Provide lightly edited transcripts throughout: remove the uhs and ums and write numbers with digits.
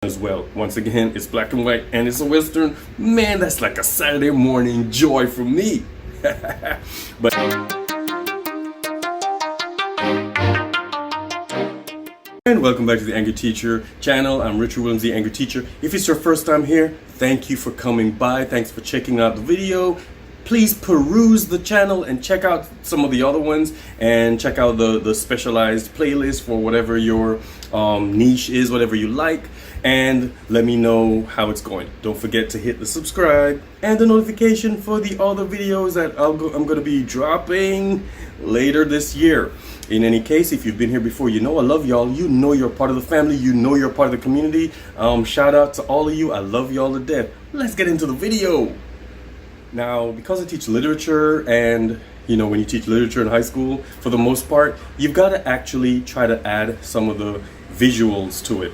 as well. Once again, it's black and white and it's a Western. Man, that's like a Saturday morning joy for me. But and welcome back to the Angry Teacher channel. I'm Richard Williams, the Angry Teacher. If it's your first time here, thank you for coming by. Thanks for checking out the video. Please peruse the channel and check out some of the other ones and check out the specialized playlist for whatever your niche is, whatever you like, and let me know how it's going. Don't forget to hit the subscribe and the notification for the other videos that I'm going to be dropping later this year. In any case, if you've been here before, you know I love y'all. You know you're part of the family. You know you're part of the community. Shout out to all of you. I love y'all to death. Let's get into the video. Now, because I teach literature, and you know, when you teach literature in high school, for the most part, you've got to actually try to add some of the visuals to it.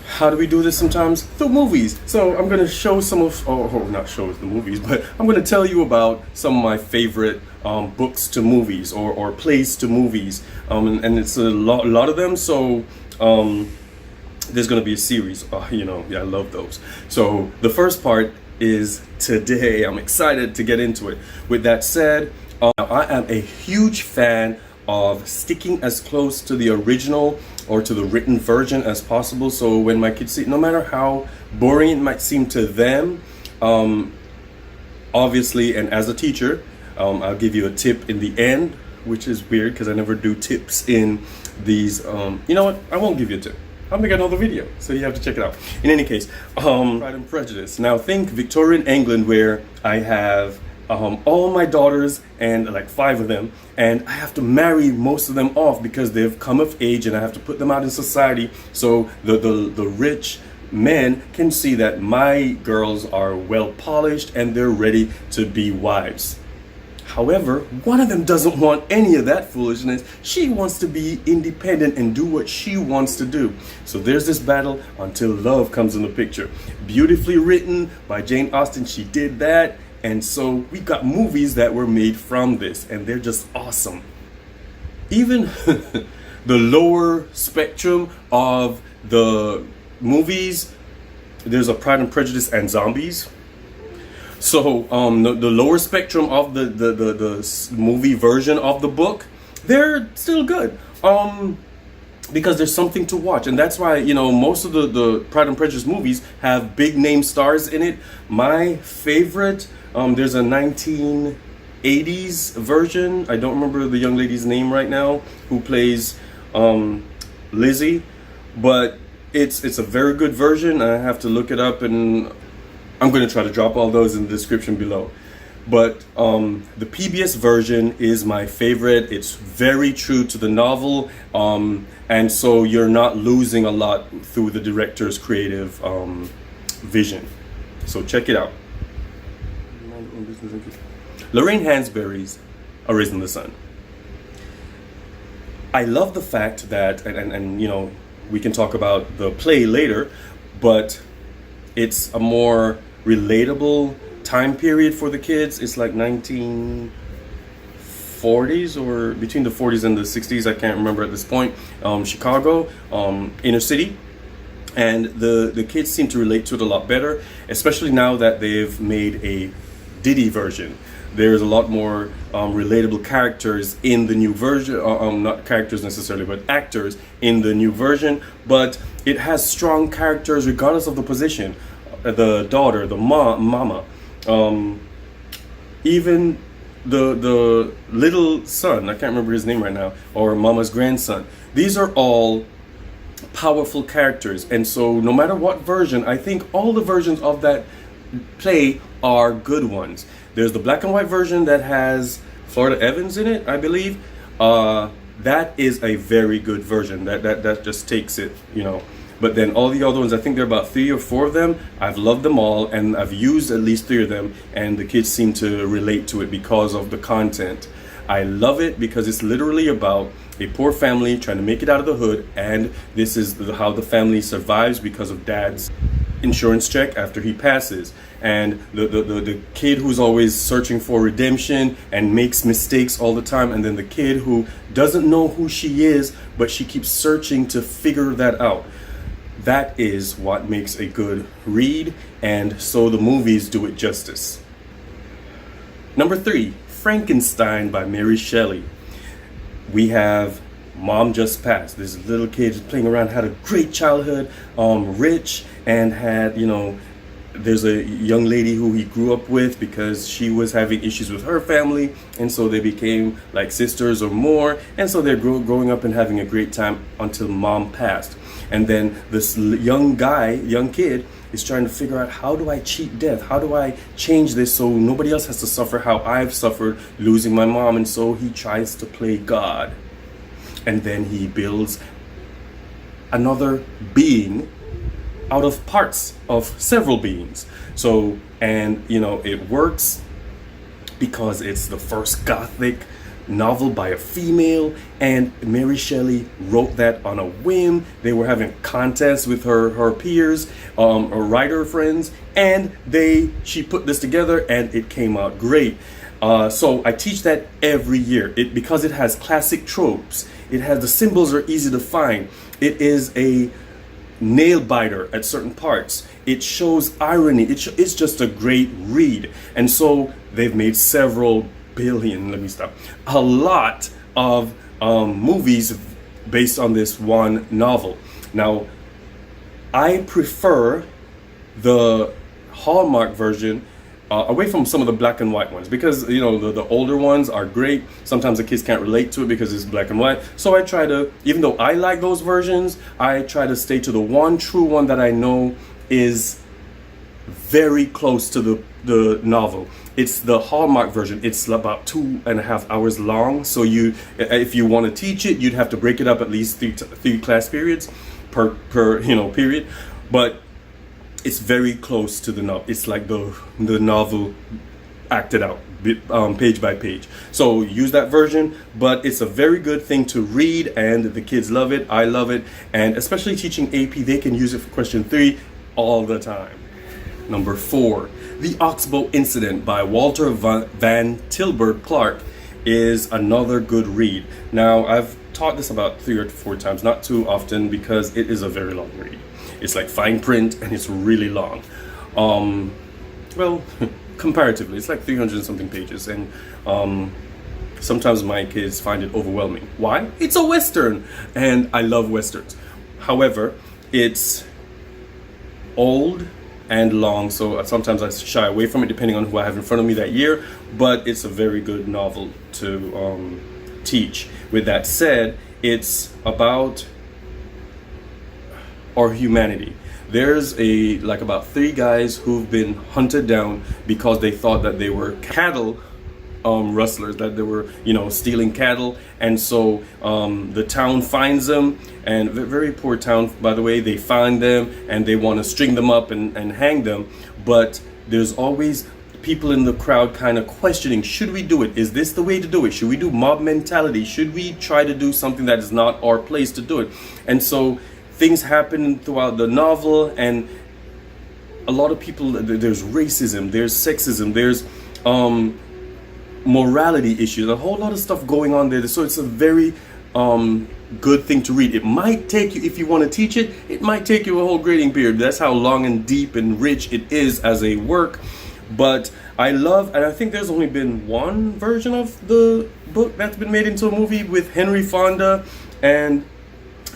How do we do this sometimes? Through movies. So I'm going to show some of, not show the movies, but I'm going to tell you about some of my favorite books to movies or plays to movies. And it's a lot of them. So there's going to be a series. You know, yeah, I love those. So the first part is today. I'm excited to get into it. With that said, I am a huge fan of sticking as close to the original or to the written version as possible. So when my kids see it, no matter how boring it might seem to them, obviously, and as a teacher, I'll give you a tip in the end, which is weird because I never do tips in these. You know what? I won't give you a tip. I'll make another video, so you have to check it out. In any case, Pride and Prejudice. Now think Victorian England, where I have all my daughters and like 5 of them, and I have to marry most of them off because they've come of age, and I have to put them out in society so the rich men can see that my girls are well polished and they're ready to be wives. However, one of them doesn't want any of that foolishness. She wants to be independent and do what she wants to do. So there's this battle until love comes in the picture. Beautifully written by Jane Austen. She did that. And so we got movies that were made from this, and they're just awesome. Even the lower spectrum of the movies, there's a Pride and Prejudice and Zombies. So the lower spectrum of the movie version of the book, they're still good because there's something to watch. And that's why, you know, most of the Pride and Prejudice movies have big name stars in it. My favorite, there's a 1980s version. I don't remember the young lady's name right now who plays Lizzie, but it's a very good version. I have to look it up, and I'm going to try to drop all those in the description below. But the PBS version is my favorite. It's very true to the novel, and so you're not losing a lot through the director's creative vision. So check it out. Lorraine Hansberry's A Raisin in the Sun. I love the fact that, and you know, we can talk about the play later, but it's a more relatable time period for the kids. It's like 1940s or between the 40s and the 60s. I can't remember at this point. Chicago, inner city. And the kids seem to relate to it a lot better, especially now that they've made a Diddy version. There's a lot more relatable characters in the new version. Not characters necessarily, but actors in the new version. But it has strong characters regardless of the position. The daughter, the mama, even the little son, I can't remember his name right now, or mama's grandson. These are all powerful characters, and so no matter what version, I think all the versions of that play are good ones. There's the black and white version that has Florida Evans in it, I believe. That is a very good version. That just takes it, you know. But then all the other ones, I think there are about 3 or 4 of them. I've loved them all, and I've used at least 3 of them, and the kids seem to relate to it because of the content. I love it because it's literally about a poor family trying to make it out of the hood, and this is how the family survives because of dad's insurance check after he passes, and the kid who's always searching for redemption and makes mistakes all the time, and then the kid who doesn't know who she is, but she keeps searching to figure that out. that is what makes a good read, and so the movies do it justice. Number 3, Frankenstein by Mary Shelley. We have Mom Just Passed. This little kid playing around, had a great childhood, rich, and had, there's a young lady who he grew up with because she was having issues with her family, and so they became like sisters or more, and so they're growing up and having a great time until Mom passed. And then this young kid is trying to figure out, how do I cheat death? How do I change this so nobody else has to suffer how I've suffered losing my mom? And so he tries to play God. And then he builds another being out of parts of several beings. So, and it works because it's the first Gothic novel by a female, and Mary Shelley wrote that on a whim. They were having contests with her peers, or writer friends, and she put this together and it came out great. So I teach that every year. Because it has classic tropes. It has, the symbols are easy to find. It is a nail biter at certain parts. It shows irony. It's just a great read. And so they've made a lot of movies based on this one novel. Now, I prefer the Hallmark version away from some of the black and white ones, because the older ones are great. Sometimes the kids can't relate to it because it's black and white. So I try to, even though I like those versions, I try to stay to the one true one that I know is very close to the novel. It's the Hallmark version. It's about 2.5 hours long. So if you want to teach it, you'd have to break it up at least three class periods per period. But it's very close to the novel. It's like the novel acted out, page by page. So use that version, but it's a very good thing to read, and the kids love it. I love it, and especially teaching AP, they can use it for question 3 all the time. Number 4, The Oxbow Incident by Walter Van Tilburg Clark is another good read. Now, I've taught this about 3 or 4 times, not too often, because it is a very long read. It's like fine print, and it's really long. Well, comparatively, it's like 300 and something pages, and sometimes my kids find it overwhelming. Why? It's a Western, and I love Westerns. However, it's old and long, so sometimes I shy away from it depending on who I have in front of me that year, but it's a very good novel to teach. With that said, it's about our humanity. There's about 3 guys who've been hunted down because they thought that they were cattle rustlers, that they were stealing cattle, and so the town finds them, and very poor town, by the way. They find them and they want to string them up and hang them, but there's always people in the crowd kind of questioning, should we do it? Is this the way to do it? Should we do mob mentality? Should we try to do something that is not our place to do it? And so things happen throughout the novel, and a lot of people, there's racism, there's sexism, there's morality issues, a whole lot of stuff going on there. So it's a very good thing to read. It might take you, if you want to teach it, it might take you a whole grading period. That's how long and deep and rich it is as a work. But I love, and I think there's only been one version of the book that's been made into a movie with Henry Fonda and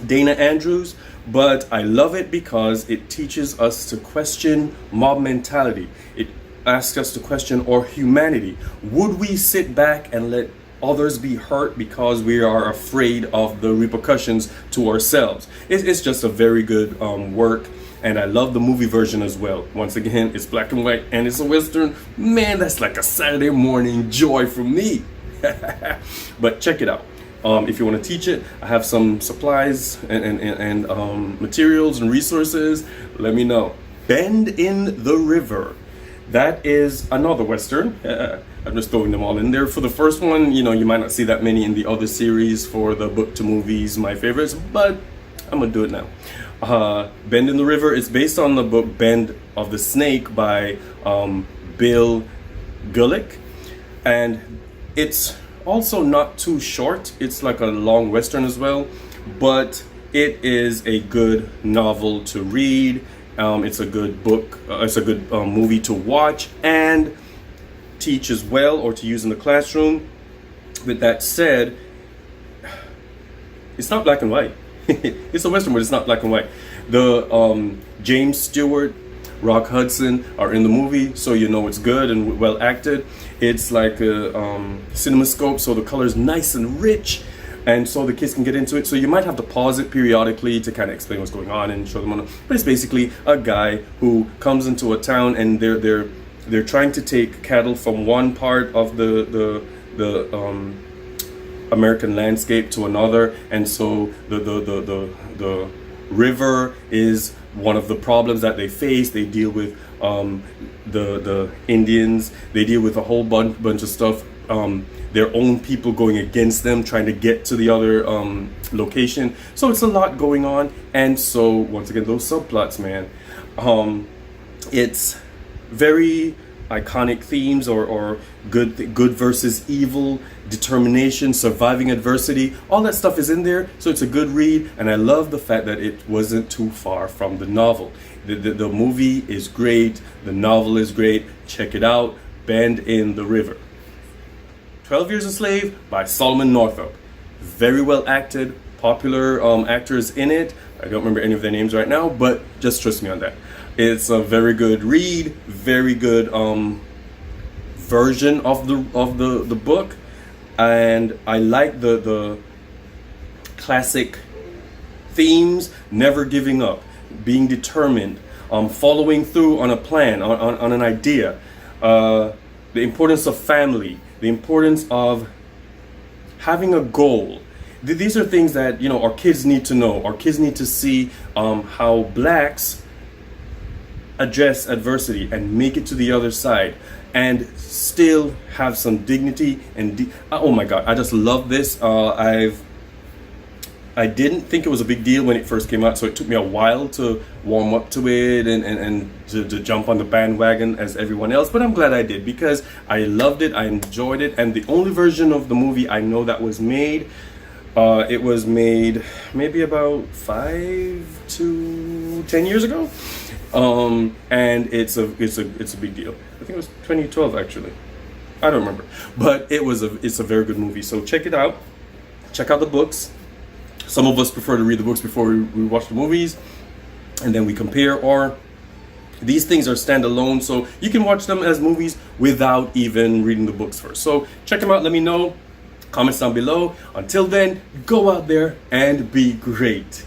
Dana Andrews, but I love it because it teaches us to question mob mentality. It asks us to question our humanity. Would we sit back and let others be hurt because we are afraid of the repercussions to ourselves? It's just a very good work, and I love the movie version as well. Once again, it's black and white and it's a Western. Man, that's like a Saturday morning joy for me. But check it out. If you want to teach it, I have some supplies and materials and resources. Let me know. Bend in the River. That is another Western. I'm just throwing them all in there. For the first one, you might not see that many in the other series for the book to movies, my favorites, but I'm gonna do it now. Bend in the River is based on the book Bend of the Snake by Bill Gulick, and it's also not too short. It's like a long Western as well, but it is a good novel to read. It's a good book. It's a good movie to watch and teach as well, or to use in the classroom. With that said, it's not black and white. It's a Western, but it's not black and white. The James Stewart, Rock Hudson are in the movie, so you know it's good and well acted. It's like a CinemaScope, so the color is nice and rich, and so the kids can get into it. So you might have to pause it periodically to kind of explain what's going on and show them on. But it's basically a guy who comes into a town and they're trying to take cattle from one part of the American landscape to another, and so the river is one of the problems that they face. They deal with the Indians. They deal with a whole bunch of stuff. Their own people going against them, trying to get to the other location. So it's a lot going on. And so once again, those subplots, man, it's very iconic themes, or good versus evil, determination, surviving adversity. All that stuff is in there, so it's a good read. And I love the fact that it wasn't too far from the novel. The movie is great, the novel is great. Check it out. Bend in the River. 12 Years a Slave by Solomon Northup. Very well acted, popular actors in it. I don't remember any of their names right now, but just trust me on that. It's a very good read, very good version of the book, and I like the classic themes: never giving up, being determined, following through on a plan, on an idea, the importance of family, the importance of having a goal. These are things that, you know, our kids need to know. Our kids need to see how blacks address adversity and make it to the other side and still have some dignity and oh my god, I just love this. I didn't think it was a big deal when it first came out, so it took me a while to warm up to it and to jump on the bandwagon as everyone else, but I'm glad I did because I loved it, I enjoyed it. And the only version of the movie I know that was made, it was made maybe about 5 to 10 years ago. And it's a big deal. I think it was 2012 actually. I don't remember, but it's a very good movie. So check it out. Check out the books. Some of us prefer to read the books before we watch the movies, and then we compare. Or these things are standalone, so you can watch them as movies without even reading the books first. So check them out. Let me know. Comments down below. Until then, go out there and be great.